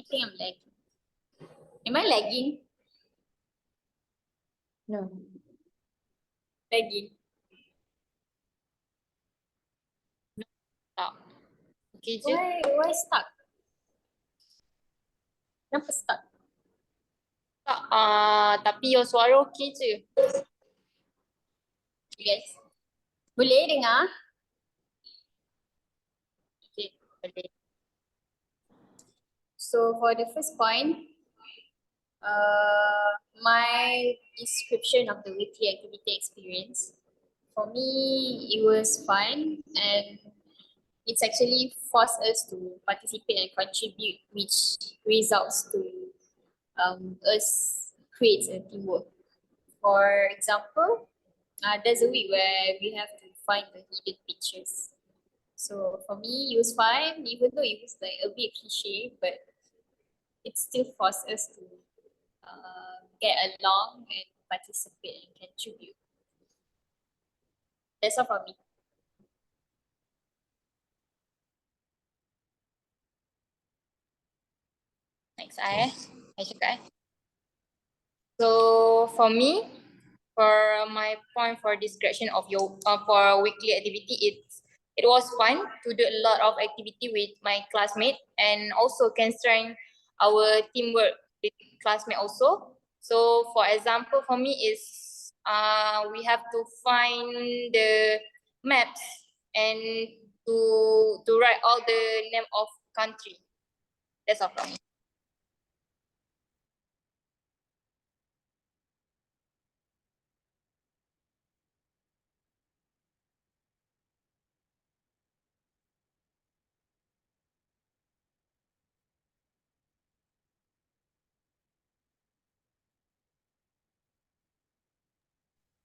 I think I'm lagging. Am I lagging? No. Lagging. No. Tak. Okay je. Why stuck? Kenapa stuck? Tak, tapi your suara okay je. Yes. Boleh dengar? Okay, boleh. So for the first point, my description of the weekly activity experience, for me, it was fun and it's actually forced us to participate and contribute, which results to us create a teamwork. For example, there's a week where we have to find the hidden pictures. So for me, it was fun, even though it was like a bit cliche, but it still forced us to get along and participate and contribute. That's all for me. Next, I cakap. So for me, for my point for description of your for weekly activity, it was fun to do a lot of activity with my classmate and also can strengthen our teamwork with classmate also. So for example, for me is we have to find the maps and to write all the name of country. That's all from me.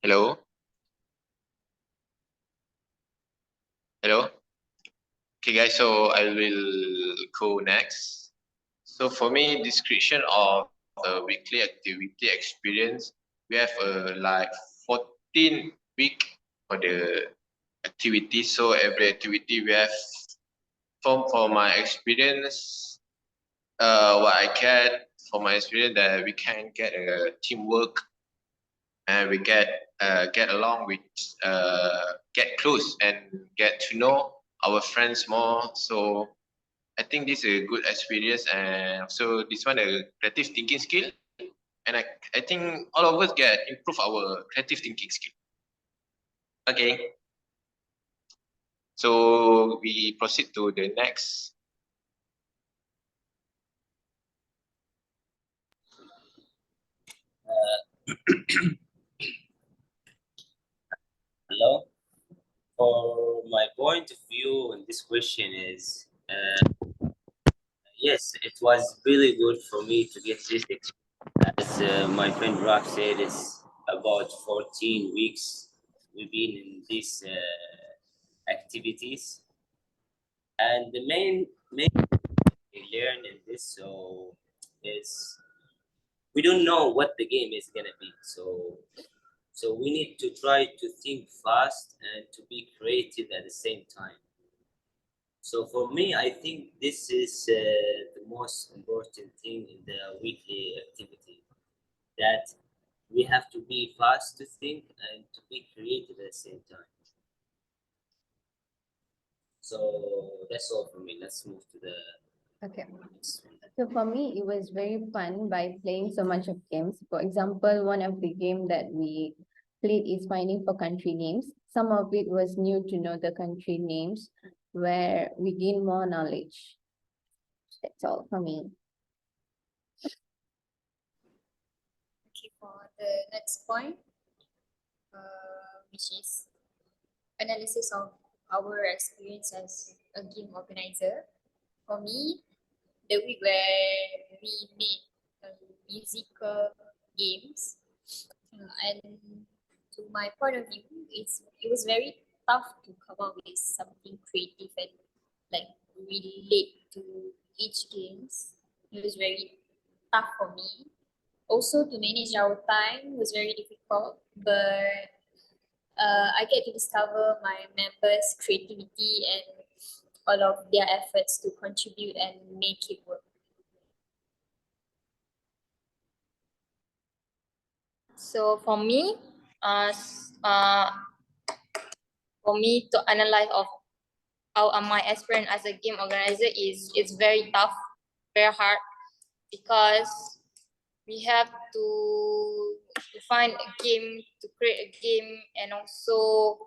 Hello? Hello? Okay guys, so I will go next. So for me, description of the weekly activity experience, we have like 14 week for the activity. So every activity we have for my experience, what I get from my experience that we can get a teamwork and we get along with get close and get to know our friends more. So I think this is a good experience, and also this one a creative thinking skill, and I think all of us get improve our creative thinking skill. Okay, so we proceed to the next. Hello. For my point of view on this question is, yes, it was really good for me to get this. As my friend Rock said, it's about 14 weeks we've been in these activities, and the main we learn in this is we don't know what the game is gonna be, so we need to try to think fast and to be creative at the same time. So for me, I think this is the most important thing in the weekly activity, that we have to be fast to think and to be creative at the same time. So that's all for me. Let's move to the Okay. next one. So for me, it was very fun by playing so much of games. For example, one of the game that we played is finding for country names. Some of it was new to know the country names, where we gain more knowledge. That's all for me. Okay, for the next point, which is analysis of our experience as a game organizer. For me, the week where we made musical games, and to my point of view, it was very tough to come up with something creative and like relate to each games. It was very tough for me. Also, to manage our time was very difficult, but I get to discover my members' creativity and all of their efforts to contribute and make it work. So for me, to analyze of how my experience as a game organizer is it's very tough, very hard, because we have to find a game, to create a game, and also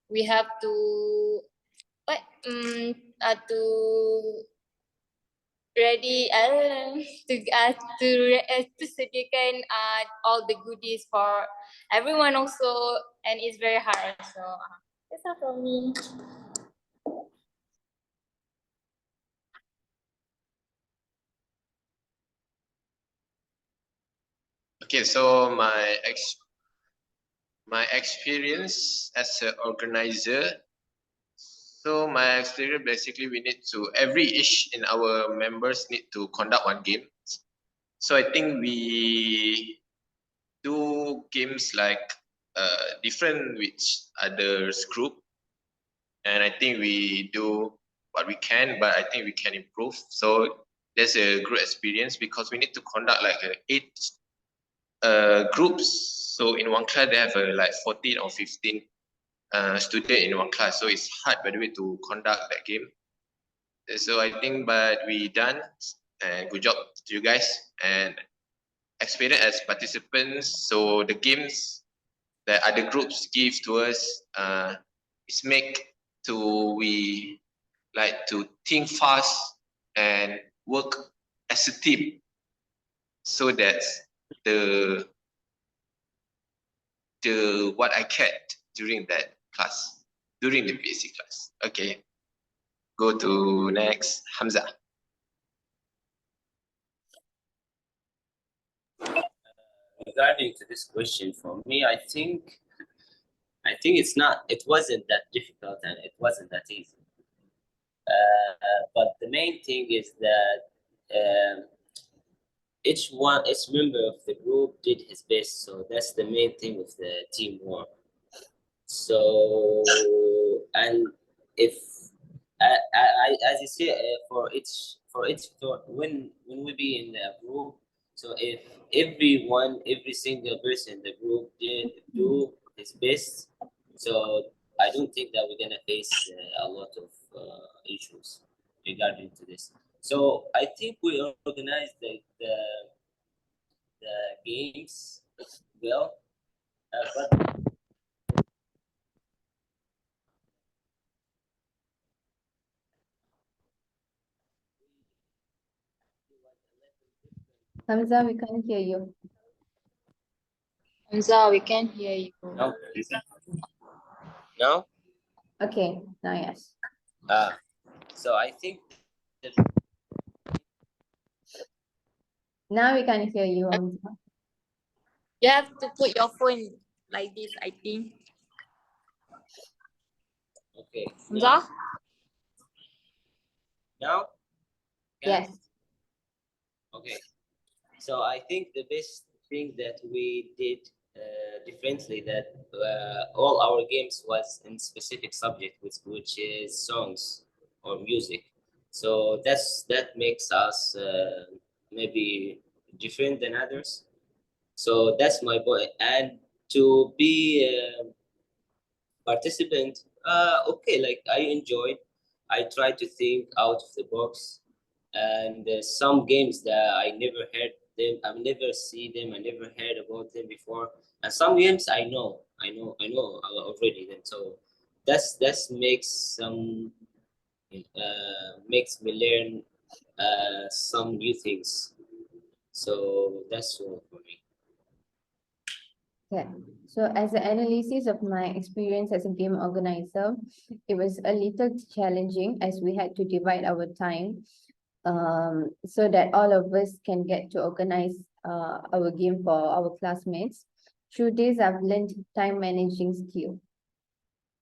we have to what to ready to sediakan all the goodies for everyone also, and it's very hard also. That's all from me. Okay, so my experience as an organizer. So my experience basically we need to each in our members need to conduct one game. So I think we do games like different with others group, and I think we do what we can, but I think we can improve. So that's a good experience because we need to conduct like 8 groups. So in one class they have like 14 or 15 student in one class. So it's hard by the way to conduct that game. So I think but we done, and good job to you guys and experience as participants. So the games that other groups give to us is make to we like to think fast and work as a team. So that's the what I get during that class, during the PEC class. Okay, go to next, Hamza. Regarding to this question, for me, I think it wasn't that difficult and it wasn't that easy. But the main thing is that each member of the group did his best. So that's the main thing with the teamwork. So, and if as you say, for when we be in the group, so if every single person in the group did do his best, so I don't think that we're gonna face a lot of issues regarding to this. So I think we organized the games well, but Hamza, we can't hear you. Hamza, we can hear you. no, no. Okay, now yes. So I think that Now we can hear you, Hamza. You have to put your phone like this, I think. okay. Hamza? Now? Yes. Okay. So I think the best thing that we did differently that all our games was in specific subject, which is songs or music. So that makes us maybe different than others. So that's my point. And to be participant, okay, like I enjoyed. I tried to think out of the box, and some games that I never heard them, I've never seen them, I never heard about them before, and some games I know already. Then so that's makes me learn some new things. So that's all for me. Yeah. So as an analysis of my experience as a game organizer, it was a little challenging as we had to divide our time so that all of us can get to organize our game for our classmates. Through this, I've learned time managing skill.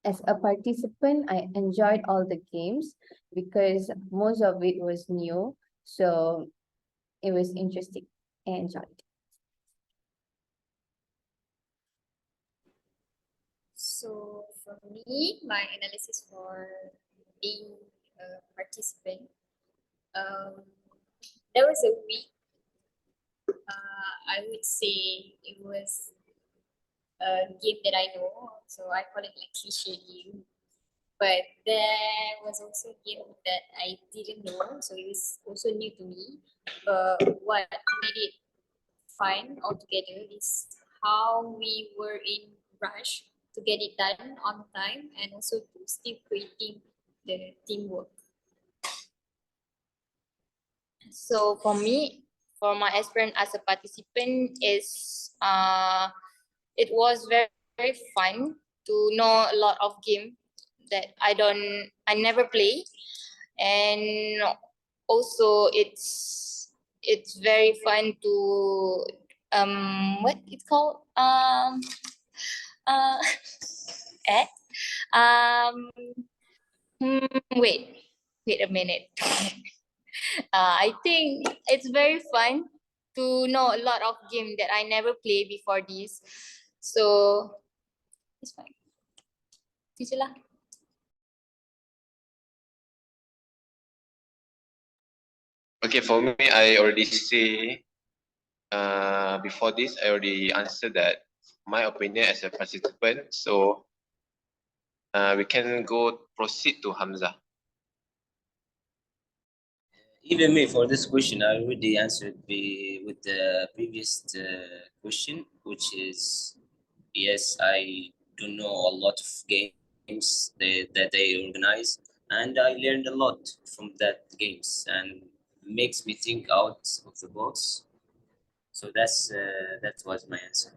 As a participant, I enjoyed all the games because most of it was new. So it was interesting. I enjoyed. So for me, my analysis for being a participant, there was a week, I would say it was game that I know, so I call it like cliche game. But there was also a game that I didn't know, so it was also new to me. But what made it fun altogether is how we were in rush to get it done on time and also to still creating the teamwork. So for me, for my experience as a participant is it was very, very fun to know a lot of game that I never play, and also it's very fun to what it's called uh eh um wait a minute. I think it's very fun to know a lot of game that I never played before this. So it's fine. Itu je lah. Okay, for me, I already say before this, I already answered that my opinion as a participant. So we can go proceed to Hamza. Even me, for this question, I already answered with the previous question, which is yes, I do know a lot of games that they organize, and I learned a lot from that games, and makes me think out of the box. So that was my answer.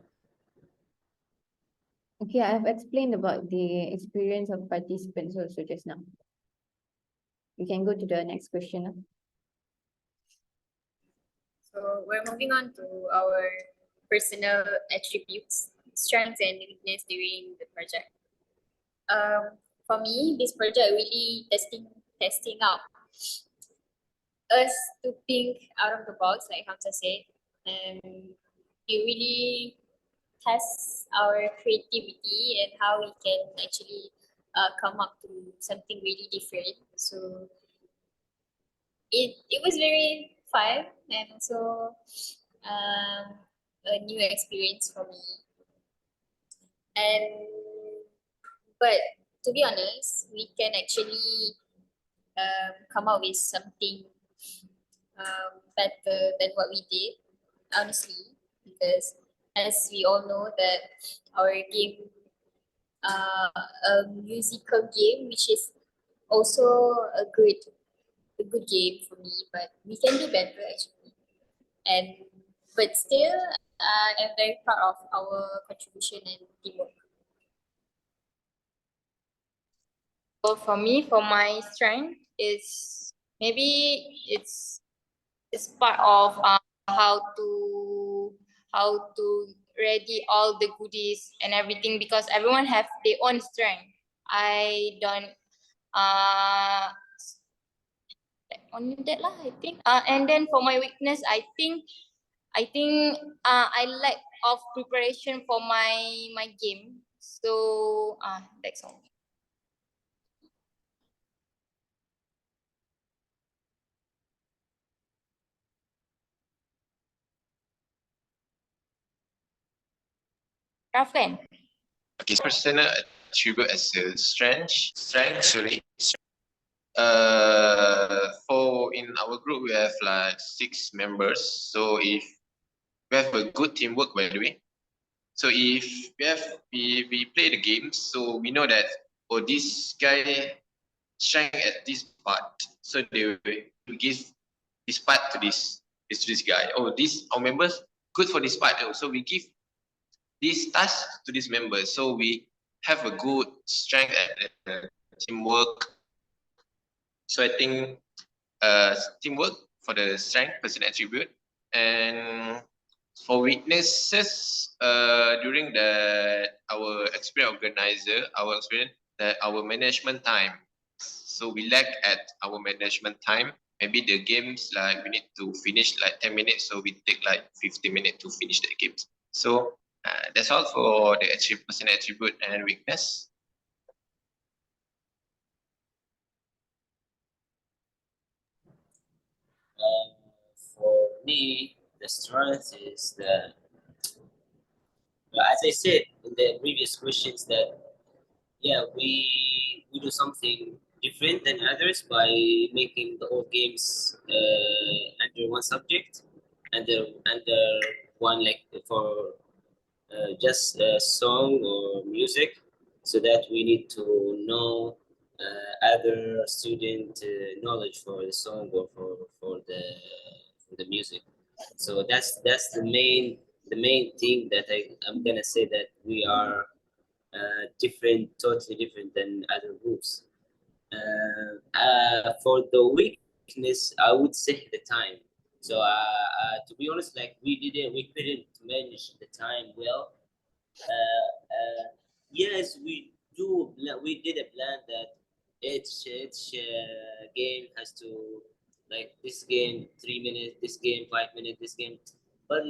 Okay, I've explained about the experience of participants also just now. We can go to the next question now. So we're moving on to our personal attributes, strengths and weakness during the project. For me, this project really testing out us to think out of the box, like Hamza said, and it really tests our creativity and how we can actually come up to something really different. So it was very fun and also a new experience for me. And but to be honest, we can actually come up with something better than what we did, honestly, because as we all know that our game, a musical game, which is also a good game for me, but we can do better actually. And but still, I'm very proud of our contribution and teamwork. So for me, for my strength is maybe it's part of how to ready all the goodies and everything, because everyone have their own strength. I don't only that lah, I think. And then for my weakness, I think I lack of preparation for my game. So that's all. Rafen. Okay, personal attribute as a strength, sorry. For in our group, we have like 6 members. So if we have a good teamwork, by the way. So if we play the game, so we know that, oh, this guy strength at this part, so they will give this part to this guy. Oh, this our members good for this part. Oh, so we give this task to this member. So we have a good strength at the teamwork. So I think teamwork for the strength, personal attribute, and for weaknesses, during our experience organizer, our experience that our management time. So we lack at our management time. Maybe the games like we need to finish like 10 minutes, so we take like 50 minutes to finish the games. So that's all for the personal attribute and weakness. For me, the strength is that, well, I as I said in the previous questions, that yeah, we do something different than others by making the whole games under one subject, under one, like for just a song or music, so that we need to know other student knowledge for the song or for the music. So that's the main thing that I'm gonna say, that we are different, totally different than other groups. For the weakness, I would say the time. So to be honest, like we couldn't manage the time well. Yes, we did a plan that each game has to, like, this game 3 minutes, this game 5 minutes, this game. But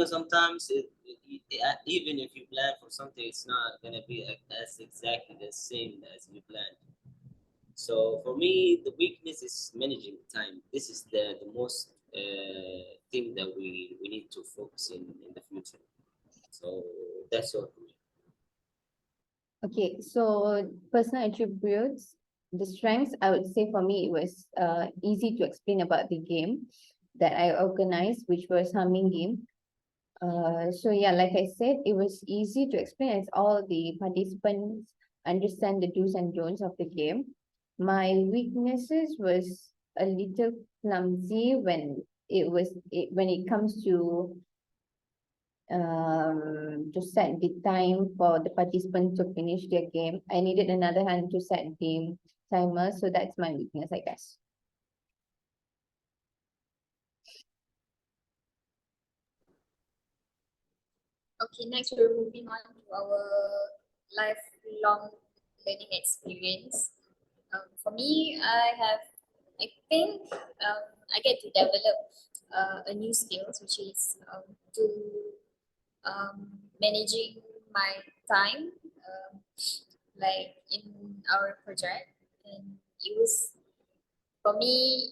sometimes even if you plan for something, it's not gonna be as exactly the same as you planned. So for me, the weakness is managing time. This is the most thing that we need to focus in the future. So that's all for me. Okay, so personal attributes, the strengths, I would say for me, it was easy to explain about the game that I organized, which was humming game. So yeah, like I said, it was easy to explain as all the participants understand the do's and don'ts of the game. My weaknesses was a little clumsy when when it comes to set the time for the participant to finish their game. I needed another hand to set the timer, so that's my weakness, I guess. Okay, next we're moving on to our lifelong learning experience. For me, I think I get to develop a new skills, which is to managing my time, like in our project, and it was for me.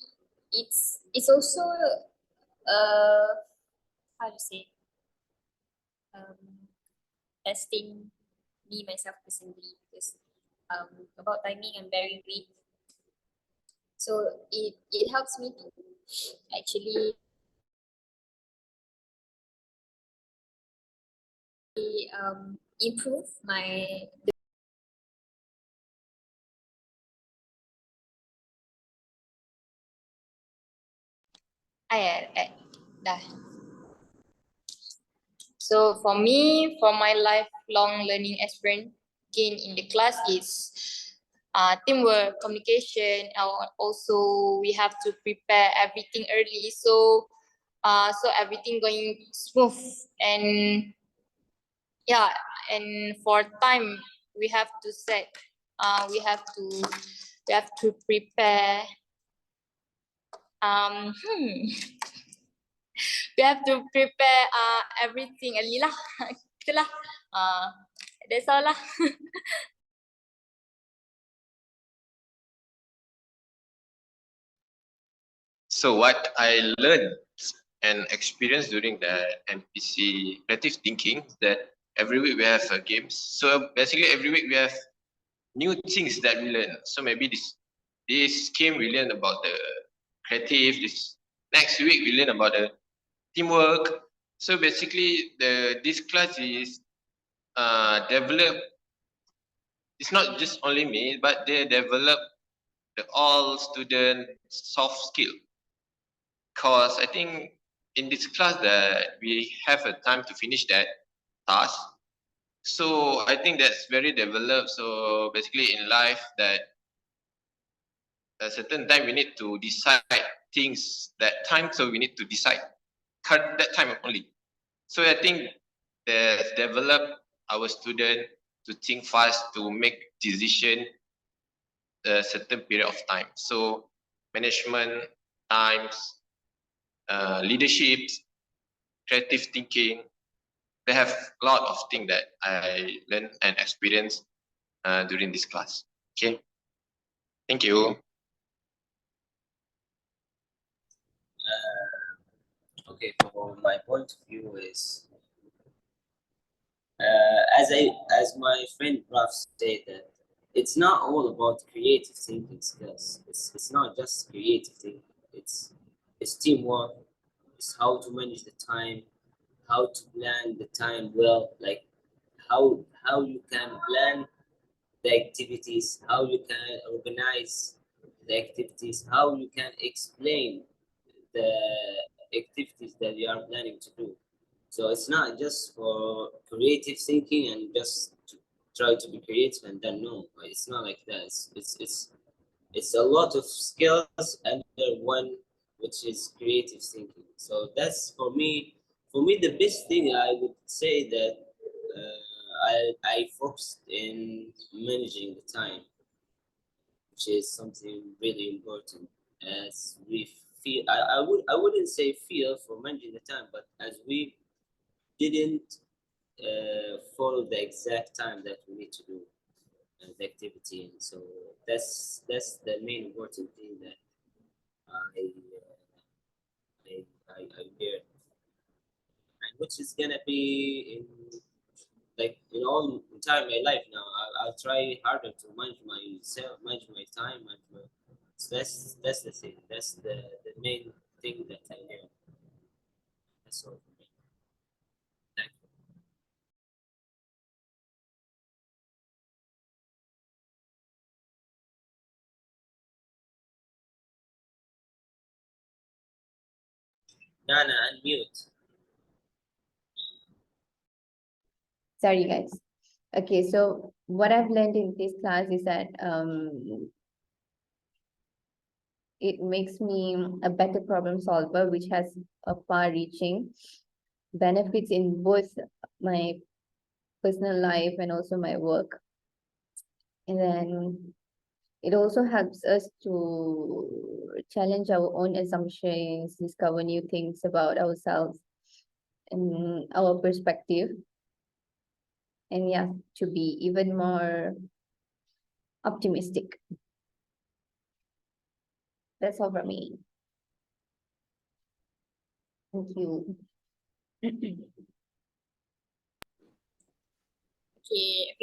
It's also how to say testing me myself personally, because about timing I'm very weak, so it helps me to actually improve my Dah. So for me, for my lifelong learning experience gain in the class is teamwork, communication, and also we have to prepare everything early. So everything going smooth, and yeah, and for time we have to set we have to prepare we have to prepare everything early lah. Itulah. That's all lah. So what I learned and experienced during the MPC creative thinking is that every week we have games. So basically every week we have new things that we learn. So maybe this game we learn about the creative. This next week we learn about the teamwork. So basically this class is develop. It's not just only me, but they develop the all student soft skill. Because I think in this class that we have a time to finish that task. So I think that's very developed. So basically in life that a certain time we need to decide things that time. So we need to decide that time only. So I think that develop our student to think fast, to make decision a certain period of time. So management, times, leadership, creative thinking. They have a lot of things that I learned and experienced during this class. Okay, thank you. Okay, for my point of view is, as my friend Raf said, that it's not all about creative thinking skills. It's not just creative thinking. It's teamwork. It's how to manage the time, how to plan the time well, like how you can plan the activities, how you can organize the activities, how you can explain the activities that you are planning to do. So it's not just for creative thinking and just to try to be creative and then no, it's not like that. It's a lot of skills under one, which is creative thinking. So that's for me. For me, the best thing I would say that I focused in managing the time, which is something really important. As we feel, I wouldn't say fear for managing the time, but as we didn't follow the exact time that we need to do the activity, and so that's the main important thing that I I learned, and which is gonna be in like in all entire my life now. I'll try harder to manage myself, manage my time, manage my. So that's the thing. That's the main thing that I learned. That's all for me. Thank you. Nana, unmute. Sorry, guys. Okay, so what I've learned in this class is that it makes me a better problem solver, which has a far-reaching benefits in both my personal life and also my work. And then it also helps us to challenge our own assumptions, discover new things about ourselves and our perspective. And yeah, to be even more optimistic. That's all from me. Thank you. Okay,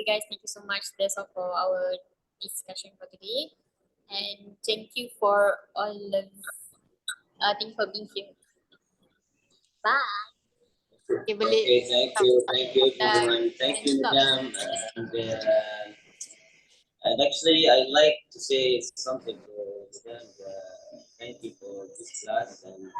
guys, thank you so much. That's all for our discussion for today. And thank you for all of thank you for being here. Bye. Okay, boleh. Okay, thank you everyone. Thank you, Stop. madam. And actually, I like to say something for them. Thank you for this class, and